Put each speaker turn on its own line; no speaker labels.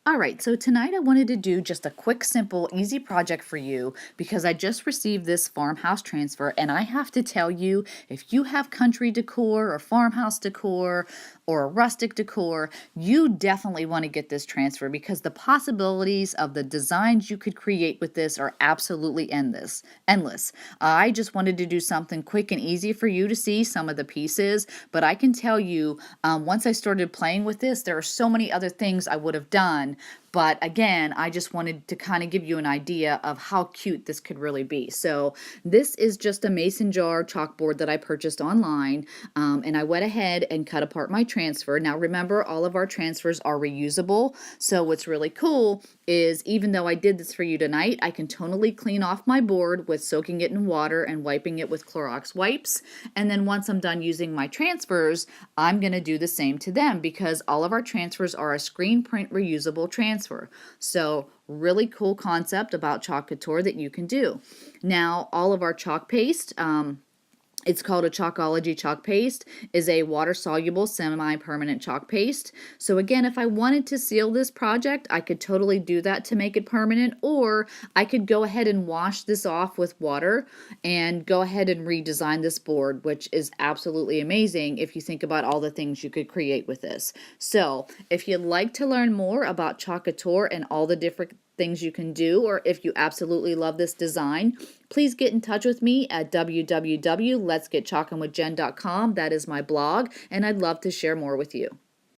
All right, so tonight I wanted to do just a quick, simple, easy project for you because I just received this farmhouse transfer, and I have to tell you, if you have country decor or farmhouse decor or a rustic decor, you definitely want to get this transfer because the possibilities of the designs you could create with this are absolutely endless. I just wanted to do something quick and easy for you to see some of the pieces, but I can tell you, once I started playing with this, there are so many other things I would have done. But again, I just wanted to kind of give you an idea of how cute this could really be. So this is just a mason jar chalkboard that I purchased online, and I went ahead and cut apart my transfer. Now remember, all of our transfers are reusable. So what's really cool is even though I did this for you tonight, I can totally clean off my board with soaking it in water and wiping it with Clorox wipes. And then once I'm done using my transfers, I'm going to do the same to them because all of our transfers are a screen print reusable transfer. So really cool concept about Chalk Couture that you can do. Now all of our chalk paste, it's called a Chalkology chalk paste, is a water-soluble semi-permanent chalk paste. So again, if I wanted to seal this project, I could totally do that to make it permanent, or I could go ahead and wash this off with water and go ahead and redesign this board, which is absolutely amazing if you think about all the things you could create with this. So if you'd like to learn more about Chalk Couture and all the different things you can do, or if you absolutely love this design, please get in touch with me at www.letsgetchalkinwithjen.com. That is my blog, and I'd love to share more with you.